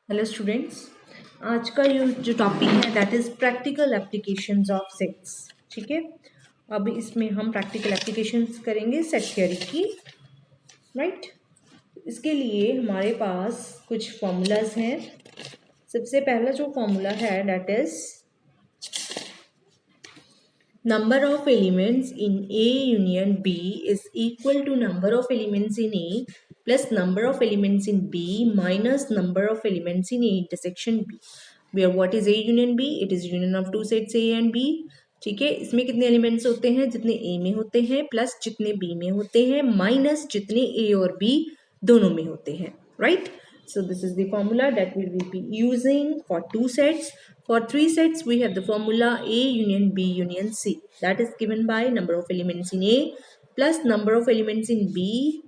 Hello students, आज का जो टॉपिक है that is practical applications of sets. ठीक है, अब इसमें हम प्रैक्टिकल एप्लीकेशंस करेंगे सेट थ्योरी की। राइट, इसके लिए हमारे पास कुछ फॉर्मूलाज हैं। सबसे पहला जो फॉर्मूला है that is number of elements in A union B is equal to number of elements in A plus number of elements in B minus number of elements in A intersection B, where what is A union B? It is union of two sets A and B. ठीक है, इसमें कितने elements होते हैं? जितने A में होते हैं प्लस जितने B में होते हैं माइनस जितने A और B दोनों में होते हैं. Right, so this is the formula that we will be using for two sets. For three sets, we have the formula A union B union C. That is given by number of elements in A plus number of elements in B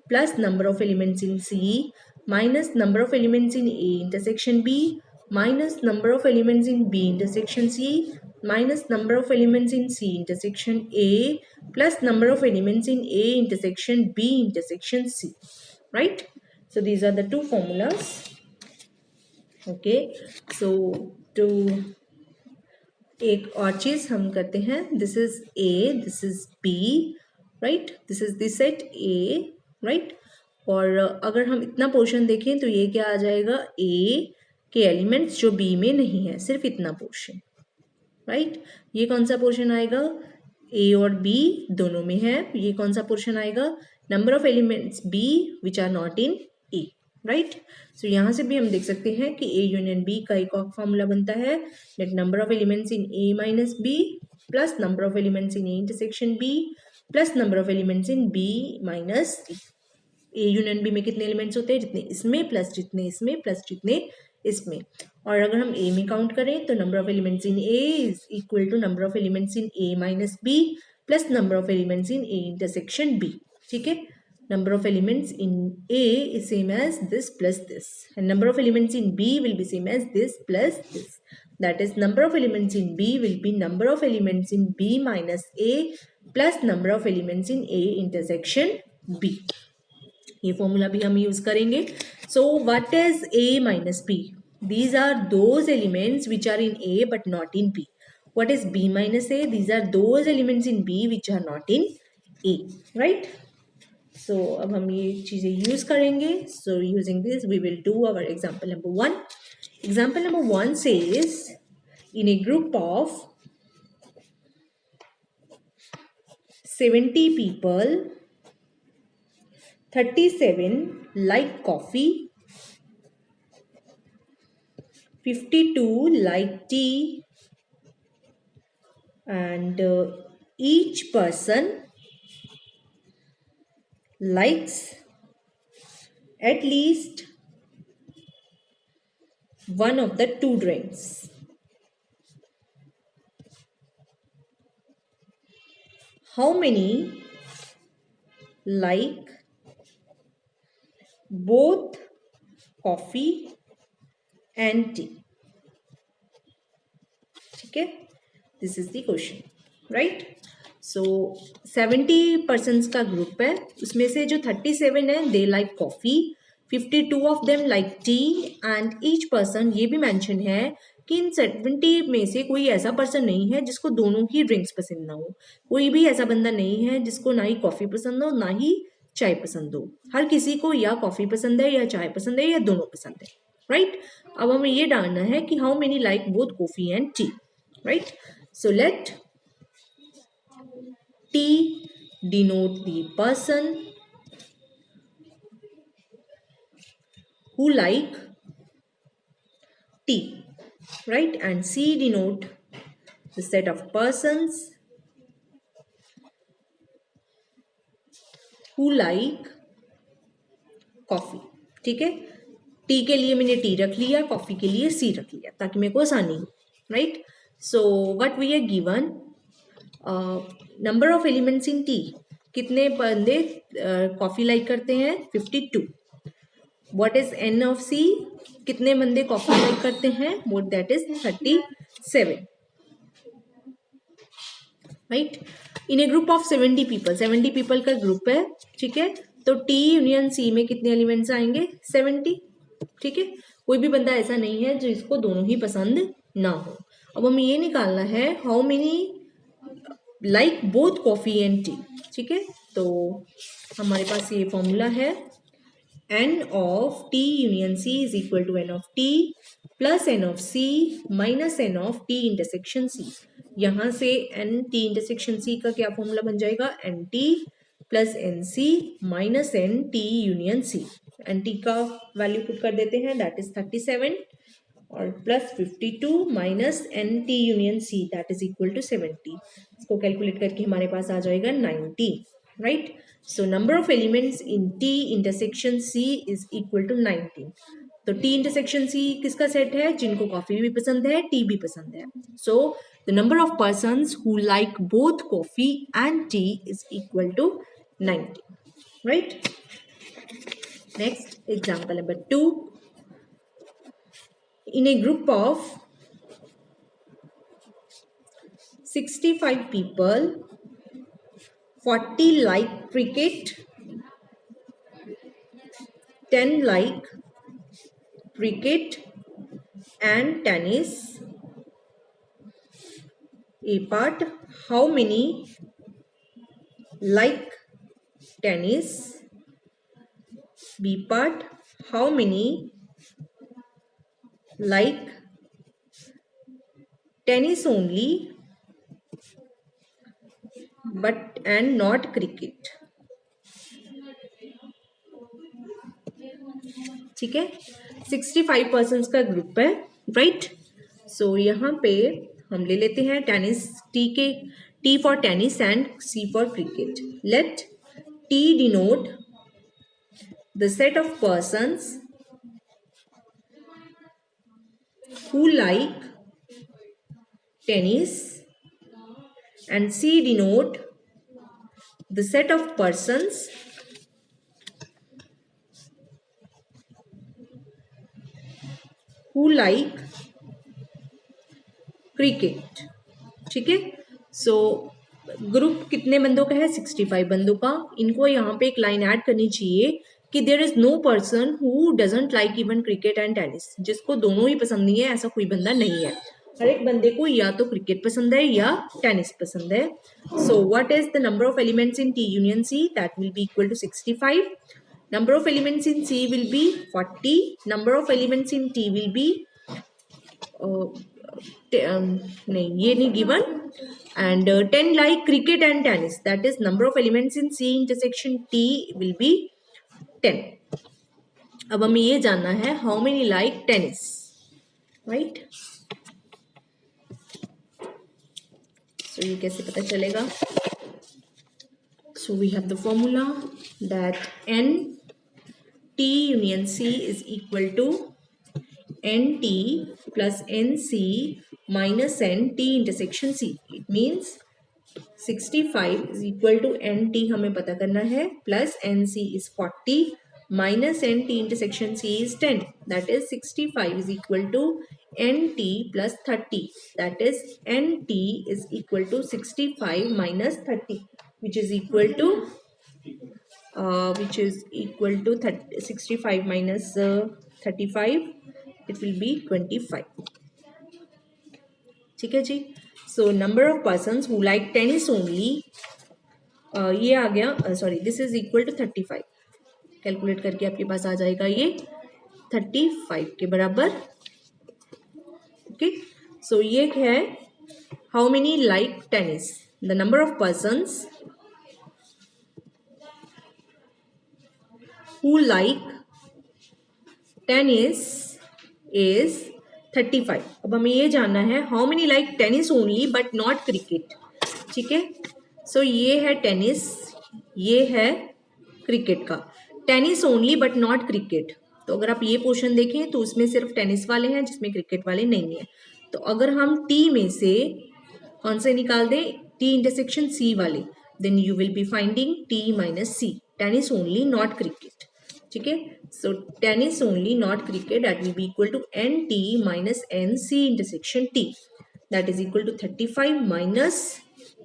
plus number of elements in C minus number of elements in A intersection B minus number of elements in B intersection C minus number of elements in C intersection A plus number of elements in A intersection B intersection C. Right? So these are the two formulas. Okay, so to एक और चीज हम करते हैं, this is A, this is B, right, this is this set A, right. और अगर हम इतना पोर्शन देखें तो ये क्या आ जाएगा, ए के एलिमेंट्स जो बी में नहीं है, सिर्फ इतना पोर्शन. राइट, ये कौन सा पोर्शन आएगा, ए और बी दोनों में है. ये कौन सा पोर्शन आएगा, number of elements be which are not in A. Right, so यहाँ से भी हम देख सकते हैं कि ए यूनियन बी का एक और फॉर्मूला बनता है, that number of elements in A minus B plus number of elements in A intersection B plus number of elements in B minus C. A union B में कितने एलिमेंट्स होते हैं, जितने इसमें प्लस जितने इसमें प्लस जितने इसमें. और अगर हम ए में काउंट करें तो number of elements in A is equal to number of elements in A minus B plus number of elements in A intersection B. ठीक है, number of elements in A is same as this plus this, and number of elements in B will be same as this plus this. That is, number of elements in B will be number of elements in B minus A plus number of elements in A intersection B. ये formula भी हम use करेंगे. So what is A minus B? These are those elements which are in A but not in B. What is B minus A? These are those elements in B which are not in A. Right? So अब हम ये चीजें use करेंगे. So using this we will do our example number 1. Example number 1 says, in a group of 70 people, 37 like coffee, 52 like tea, and each person likes at least one of the two drinks. How many like both coffee and tea? ठीक है, this is the question. Right, so 70% का group है, उसमें से जो 37 है they like coffee, 52 of them like tea, and each person, ये भी मेंशन है कि इन 70 में से कोई ऐसा पर्सन नहीं है जिसको दोनों ही ड्रिंक्स पसंद ना हो. कोई भी ऐसा बंदा नहीं है जिसको ना ही कॉफी पसंद हो ना ही चाय पसंद हो. हर किसी को या कॉफी पसंद है या चाय पसंद है या दोनों पसंद है. राइट, अब हमें ये डालना है कि how many like both coffee and T. Right, so let T denote the person who like tea, right, and C denote the set of persons who like coffee. ठीक है, टी के लिए मैंने टी रख लिया, कॉफी के लिए सी रख लिया ताकि मेरे को आसानी हो. Right, so what we are given, number of elements in tea, कितने बंदे कॉफी लाइक करते हैं, 52. what is n of c, कितने बंदे कॉफी लाइक करते हैं, what that is 37. Right, in A group of 70 people, 70 people का ग्रुप है. ठीक है, तो टी यूनियन सी में कितने एलिमेंट्स आएंगे, 70. ठीक है, कोई भी बंदा ऐसा नहीं है जिसको दोनों ही पसंद ना हो। अब हमें ये निकालना है how many like both coffee and T. ठीक है, तो हमारे पास ये फॉर्मूला है n of t union c is equal to n of t plus n of c minus n of t intersection c। यहाँ से n t intersection c का क्या फॉर्मूला बन जाएगा, n t plus N C minus N T union C. N T का value put कर देते हैं, दैट इज 37 और plus 52 minus N T union C that is equal to 70। इसको कैलकुलेट करके हमारे पास आ जाएगा 90, right. So number of elements in T intersection C is equal to 19। तो टी इंटरसेक्शन सी किसका सेट है, जिनको कॉफी भी पसंद है टी भी पसंद है। So the number of persons who like both coffee and tea is equal to 90, right. Next example number 2। In a group of 65 people, 40 like cricket, 10 like cricket and tennis. A part, how many like tennis? B part, how many like tennis only but and not cricket। ठीक है, 65 persons का group है, right. So यहाँ पे हम ले लेते हैं टेनिस, टी के T for tennis and C for cricket. Let T denote the set of persons who like tennis and C denote the set of persons who like cricket। ठीक है, so group कितने बंदों का है, 65 बंदों का। इनको यहाँ पे एक लाइन ऐड करनी चाहिए कि there is no person who doesn't like even cricket and tennis. जिसको दोनों ही पसंद नहीं है ऐसा कोई बंदा नहीं है। हर एक बंदे को या तो क्रिकेट पसंद है या टेनिस पसंद है। So what is the number of elements in T union C, that will be equal to 65। Number of elements in C will be 40। Number of elements in T will be नहीं ये नहीं given, and 10 like cricket and tennis, that is number of elements in C intersection T will be 10। अब हमें ये जानना है how many like tennis, right। so ये कैसे पता चलेगा, so we have the formula that n T union C is equal to NT plus NC minus NT intersection C। It means 65 is equal to NT हमें पता करना है, plus NC is 40 minus NT intersection C is 10, that is 65 is equal to NT plus 30, that is NT is equal to 65 minus 30 which is equal to 65 minus 35, it will be 25। ठीक है जी। So number of persons who like tennis only, ये आ गया, sorry this is equal to 35। Calculate करके आपके पास आ जाएगा ये 35 के बराबर। ओके, सो ये है how many like tennis, the number of persons who like tennis is 35। अब हमें ये जानना है how many like tennis only but not cricket. ठीक है, सो ये है टेनिस, ये है क्रिकेट का। Tennis only but not cricket, तो अगर आप ये पोर्शन देखें तो उसमें सिर्फ टेनिस वाले हैं जिसमें क्रिकेट वाले नहीं है। तो अगर हम टी में से कौन से निकाल दें, टी इंटरसेक्शन सी वाले, then you will be finding T minus C, tennis only not cricket. ठीक है, so tennis only not cricket that will be equal to n T minus n C intersection T, that is equal to 35 minus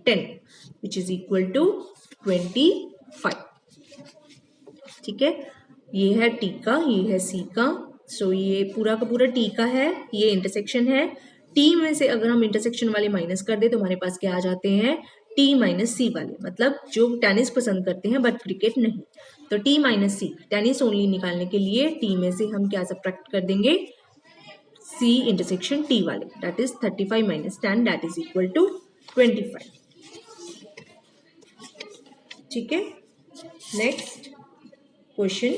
10 which is equal to 25। ठीक है, ये है T का, ये है सी का। सो ये पूरा का पूरा टी का है, ये इंटरसेक्शन है। टी में से अगर हम इंटरसेक्शन वाले माइनस कर दे तो हमारे पास क्या आ जाते हैं, टी माइनस सी वाले, मतलब जो टेनिस पसंद करते हैं बट क्रिकेट नहीं। तो T minus C, tennis only निकालने के लिए टी में से हम क्या सब्ट्रैक्ट कर देंगे, सी इंटरसेक्शन टी वाले, that is 35 minus 10 that is equal to 25। ठीक है, next question,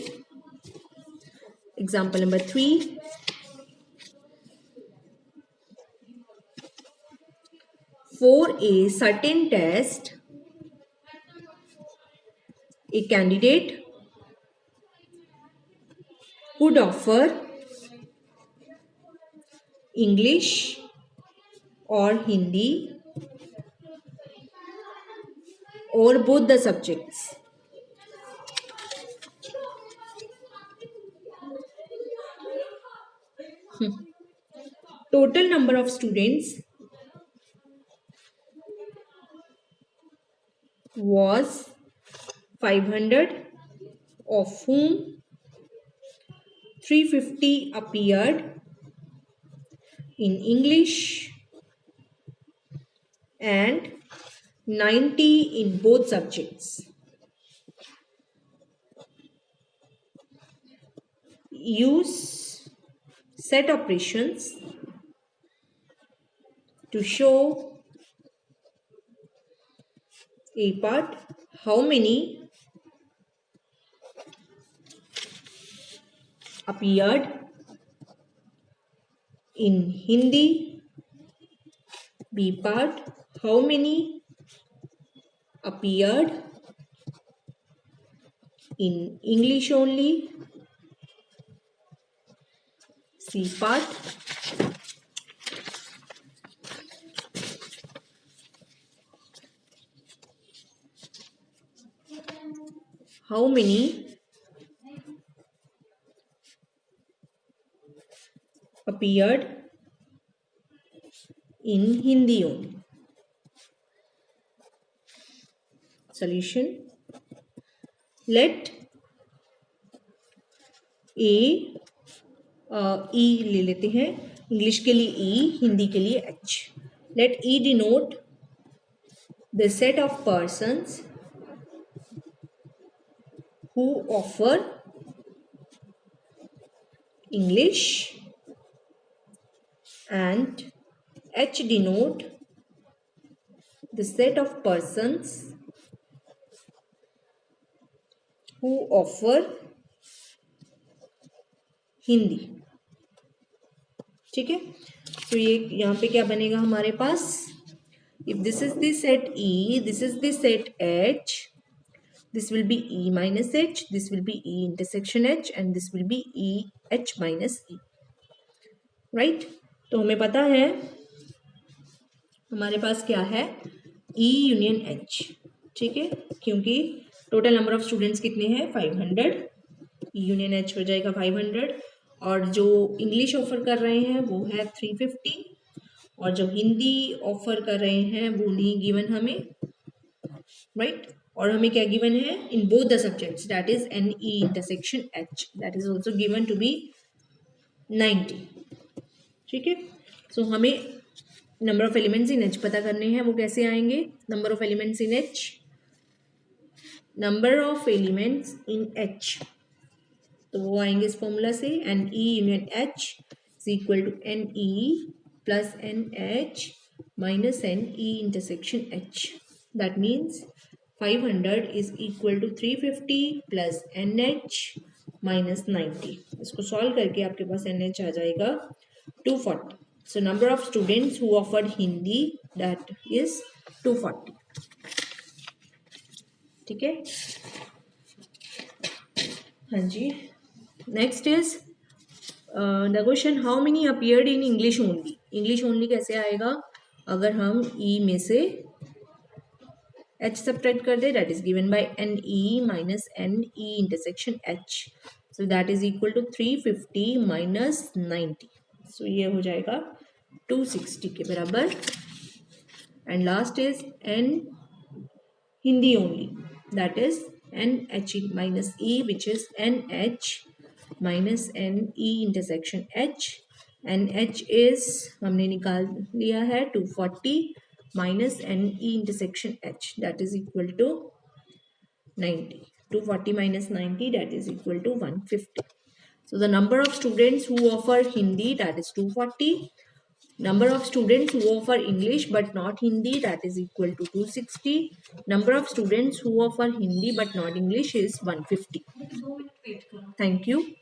example number 3। For a certain test, a candidate could offer English or Hindi or both the subjects. Total number of students was 500, of whom 350 appeared in English and 90 in both subjects. Use set operations to show a part, how many appeared in Hindi, B part, how many appeared in English only, C part, how many appeared in Hindi only. Solution, let A E ले लेते हैं, English के लिए E, Hindi के लिए H. Let E denote the set of persons who offer English and H denote the set of persons who offer Hindi. ठीक है, तो ये यहाँ पे क्या बनेगा हमारे पास, if this is the set E, this is the set H, this will be E minus H, this will be E intersection H and this will be E H minus E, right? तो हमें पता है हमारे पास क्या है, E union H. ठीक है, क्योंकि टोटल नंबर ऑफ स्टूडेंट्स कितने हैं, 500, E यूनियन H हो जाएगा 500, और जो इंग्लिश ऑफर कर रहे हैं वो है 350, और जो हिंदी ऑफर कर रहे हैं वो नहीं गिवन हमें, राइट? और हमें क्या गिवन है, in both the subjects that is N E intersection H, that is also given to be 90. ठीक है, सो हमें number of elements in H पता करने हैं, वो कैसे आएंगे, number of elements in H, number of elements in H, तो वो आएंगे इस फॉर्मूला से, N E union H is equal to N E plus N H minus N E intersection H, that means 500 is equal to 350 plus NH minus 90. इसको solve करके आपके पास NH आ जाएगा 240. So number of students who offered Hindi, that is 240. ठीक है, हाँ जी. Next is the question, how many appeared in English only. English only कैसे आएगा, अगर हम E में से H subtract कर दे, that is given by NE minus NE intersection H, so that is equal to 350 minus 90, so ये हो जाएगा 260 के बराबर. And last is N Hindi only, that is NH minus E which is NH minus N E intersection H, N H is हमने निकाल लिया है 240 minus N E intersection H, that is equal to 90. 240 minus 90, that is equal to 150. So the number of students who offer Hindi, that is 240. Number of students who offer English but not Hindi, that is equal to 260. Number of students who offer Hindi but not English is 150. Thank you.